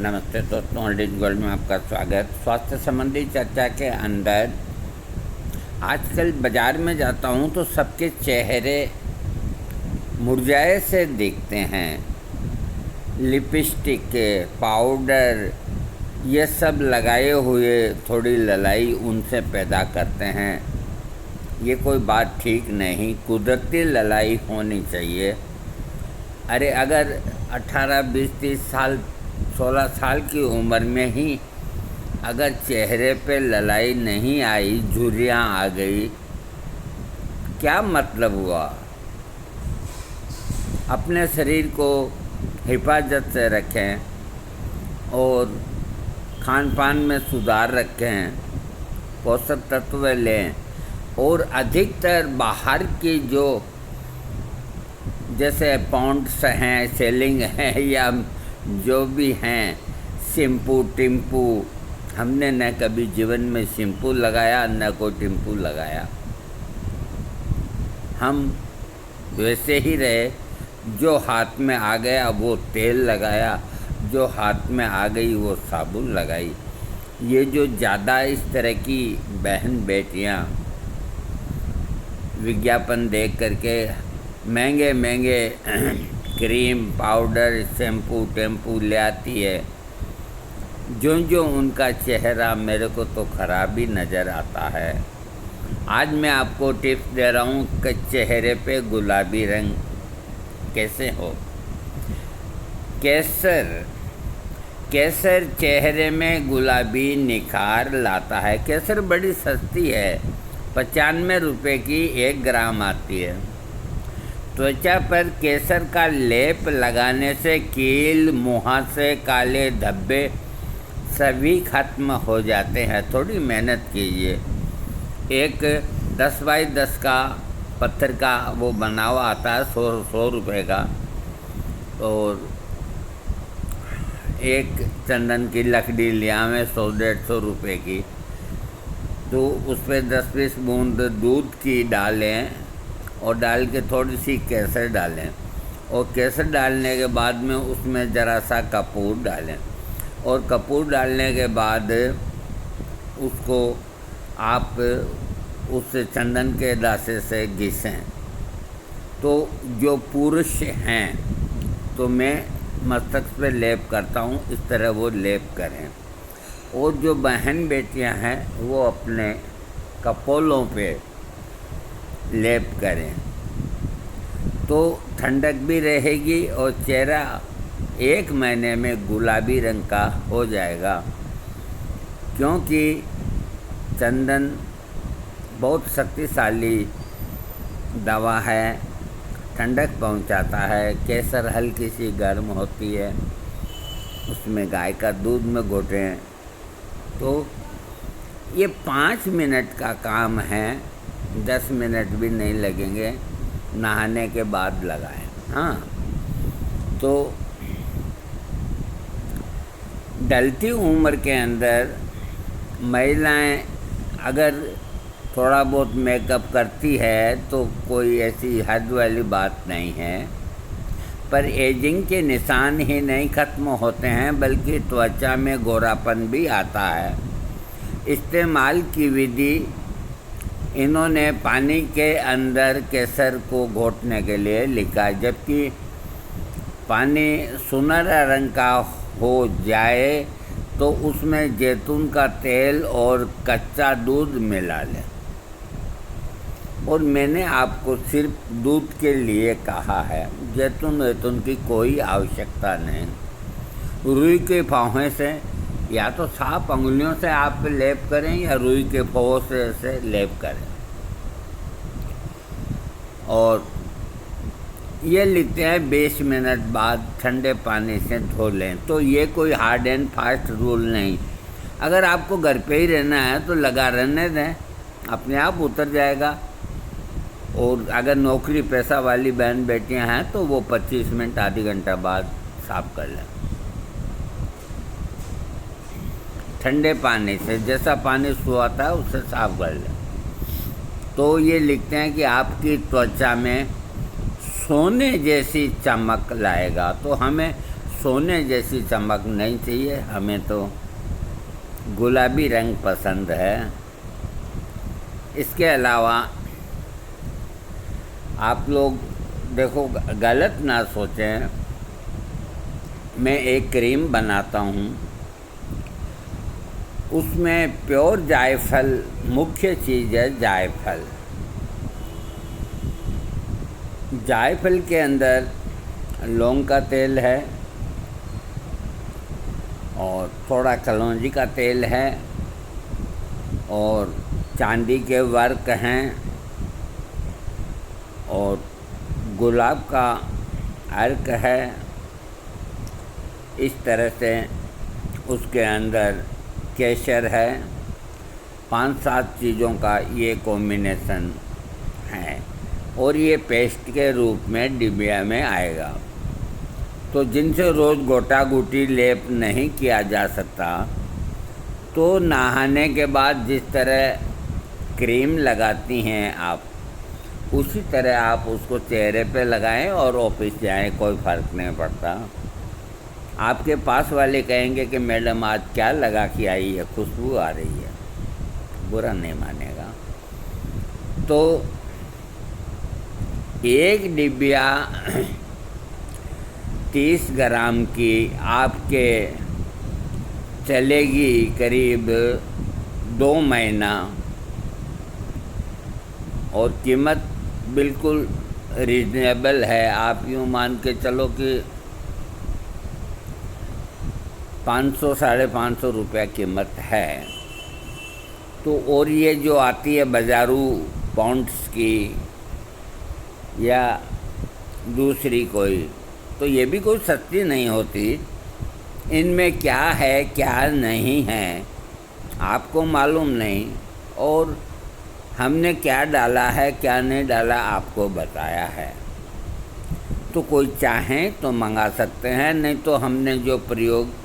नमस्ते दोस्तों, holidays gold में आपका स्वागत। स्वास्थ्य संबंधी चर्चा के अंदर आजकल बाज़ार में जाता हूँ तो सबके चेहरे मुरझाए से दिखते हैं। लिपस्टिक, पाउडर ये सब लगाए हुए थोड़ी ललाई उनसे पैदा करते हैं। ये कोई बात ठीक नहीं, कुदरती ललाई होनी चाहिए। अरे अगर 18, 20, 30 साल 16 साल की उम्र में ही अगर चेहरे पे ललाई नहीं आई, झुर्रियाँ आ गई, क्या मतलब हुआ? अपने शरीर को हिफाजत से रखें और खान पान में सुधार रखें, पोषक तत्व लें और अधिकतर बाहर की जो जैसे पॉन्ड्स हैं, सेलिंग है या जो भी हैं, शैम्पू टिम्पू, हमने न कभी जीवन में शैम्पू लगाया न कोई टिम्पू लगाया। हम वैसे ही रहे, जो हाथ में आ गया वो तेल लगाया, जो हाथ में आ गई वो साबुन लगाई। ये जो ज़्यादा इस तरह की बहन बेटियां विज्ञापन देख करके महंगे महंगे क्रीम, पाउडर, शैम्पू टेम्पू ले आती है, जो उनका चेहरा मेरे को तो ख़राब ही नज़र आता है। आज मैं आपको टिप्स दे रहा हूँ कि चेहरे पे गुलाबी रंग कैसे हो। केसर चेहरे में गुलाबी निखार लाता है। केसर बड़ी सस्ती है, 95 रुपये की 1 ग्राम आती है। त्वचा पर केसर का लेप लगाने से कील, मुहासे, काले धब्बे सभी खत्म हो जाते हैं। थोड़ी मेहनत कीजिए। एक 10 बाई 10 का पत्थर का वो बना हुआ आता है, 100 रुपये का, और एक चंदन की लकड़ी लिया में 100-150 रुपये की। तो उस पर 10-20 बूंद दूध की डालें और डाल के थोड़ी सी केसर डालें, और केसर डालने के बाद में उसमें ज़रा सा कपूर डालें, और कपूर डालने के बाद उसको आप उस चंदन के दासे से घिसें। तो जो पुरुष हैं तो मैं मस्तक पे लेप करता हूँ, इस तरह वो लेप करें। और जो बहन बेटियाँ हैं वो अपने कपोलों पे लेप करें, तो ठंडक भी रहेगी और चेहरा 1 महीने में गुलाबी रंग का हो जाएगा। क्योंकि चंदन बहुत शक्तिशाली दवा है, ठंडक पहुंचाता है। केसर हल्की सी गर्म होती है, उसमें गाय का दूध में घोटें तो ये 5 मिनट का काम है, 10 मिनट भी नहीं लगेंगे। नहाने के बाद लगाएं। हाँ, तो ढलती उम्र के अंदर महिलाएं अगर थोड़ा बहुत मेकअप करती है तो कोई ऐसी हद वाली बात नहीं है, पर एजिंग के निशान ही नहीं ख़त्म होते हैं बल्कि त्वचा में गोरापन भी आता है। इस्तेमाल की विधि, इन्होंने पानी के अंदर केसर को घोटने के लिए लिखा, जबकि पानी सुनहरा रंग का हो जाए तो उसमें जैतून का तेल और कच्चा दूध मिला लें। और मैंने आपको सिर्फ दूध के लिए कहा है, जैतून की कोई आवश्यकता नहीं। रुई के फाहे से या तो साफ अंगुलियों से आप लेप करें या रुई के फौहों से लेप करें। और ये लिखते हैं 20 मिनट बाद ठंडे पानी से धो लें। तो ये कोई हार्ड एंड फास्ट रूल नहीं। अगर आपको घर पे ही रहना है तो लगा रहने दें, अपने आप उतर जाएगा। और अगर नौकरी पैसा वाली बहन बेटियां हैं तो वो 25 मिनट आधी घंटा बाद साफ कर लें ठंडे पानी से। जैसा पानी सुहाता है उससे साफ कर लें। तो ये लिखते हैं कि आपकी त्वचा में सोने जैसी चमक लाएगा। तो हमें सोने जैसी चमक नहीं चाहिए, हमें तो गुलाबी रंग पसंद है। इसके अलावा आप लोग देखो, गलत ना सोचें, मैं एक क्रीम बनाता हूँ, उसमें प्योर जायफल मुख्य चीज़ है। जायफल के अंदर लौंग का तेल है और थोड़ा कलौंजी का तेल है और चांदी के वर्क हैं और गुलाब का अर्क है। इस तरह से उसके अंदर केसर है। 5-7 चीज़ों का ये कॉम्बिनेशन है और ये पेस्ट के रूप में डिबिया में आएगा। तो जिनसे रोज़ गोटा गुटी लेप नहीं किया जा सकता, तो नहाने के बाद जिस तरह क्रीम लगाती हैं आप, उसी तरह आप उसको चेहरे पे लगाएं और ऑफिस जाएं, कोई फ़र्क नहीं पड़ता। आपके पास वाले कहेंगे कि मैडम आज क्या लगा के आई है, खुशबू आ रही है, बुरा नहीं मानेगा। तो एक डिबिया 30 ग्राम की आपके चलेगी करीब 2 महीना और कीमत बिल्कुल रीजनेबल है। आप यूँ मान के चलो कि 500-550 रुपया कीमत है। तो और ये जो आती है बाज़ारू पॉन्ड्स की या दूसरी कोई, तो ये भी कोई सस्ती नहीं होती। इनमें क्या है क्या नहीं है आपको मालूम नहीं, और हमने क्या डाला है क्या नहीं डाला आपको बताया है। तो कोई चाहे तो मंगा सकते हैं, नहीं तो हमने जो प्रयोग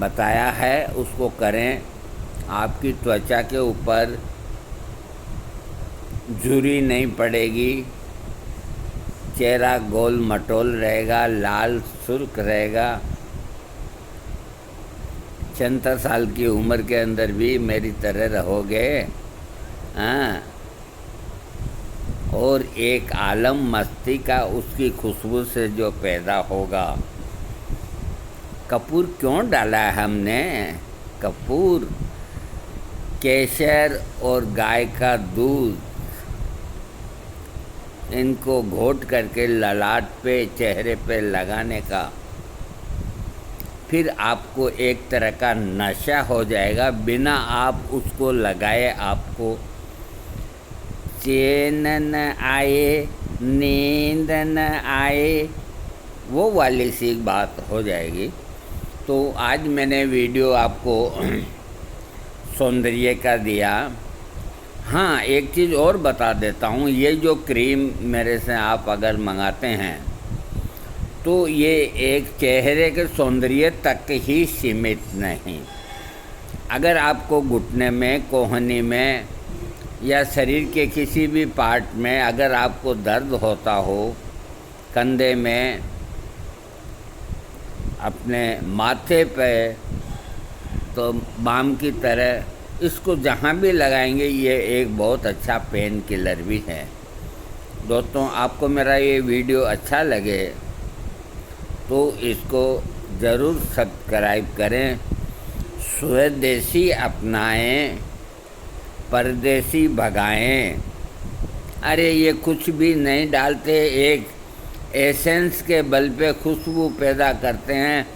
बताया है उसको करें। आपकी त्वचा के ऊपर झुर्री नहीं पड़ेगी, चेहरा गोल मटोल रहेगा, लाल सुर्ख रहेगा। 76 साल की उम्र के अंदर भी मेरी तरह रहोगे। हाँ, और एक आलम मस्ती का उसकी खुशबू से जो पैदा होगा। कपूर क्यों डाला है हमने? कपूर, केसर और गाय का दूध, इनको घोट करके ललाट पे चेहरे पे लगाने का, फिर आपको एक तरह का नशा हो जाएगा। बिना आप उसको लगाए आपको चैन न आए, नींद न आए, वो वाली सी बात हो जाएगी। तो आज मैंने वीडियो आपको सौंदर्य का दिया। हाँ, एक चीज़ और बता देता हूँ, ये जो क्रीम मेरे से आप अगर मंगाते हैं तो ये एक चेहरे के सौंदर्य तक ही सीमित नहीं। अगर आपको घुटने में, कोहनी में या शरीर के किसी भी पार्ट में अगर आपको दर्द होता हो, कंधे में, अपने माथे पे, तो बाम की तरह इसको जहाँ भी लगाएंगे ये एक बहुत अच्छा पेन किलर भी है। दोस्तों, आपको मेरा ये वीडियो अच्छा लगे तो इसको ज़रूर सब्सक्राइब करें। स्वदेशी अपनाएं, परदेसी भगाएं। अरे ये कुछ भी नहीं डालते, एक एसेंस के बल पे खुशबू पैदा करते हैं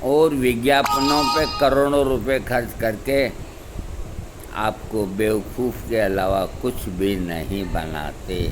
और विज्ञापनों पे करोड़ों रुपए खर्च करके आपको बेवकूफ़ के अलावा कुछ भी नहीं बनाते।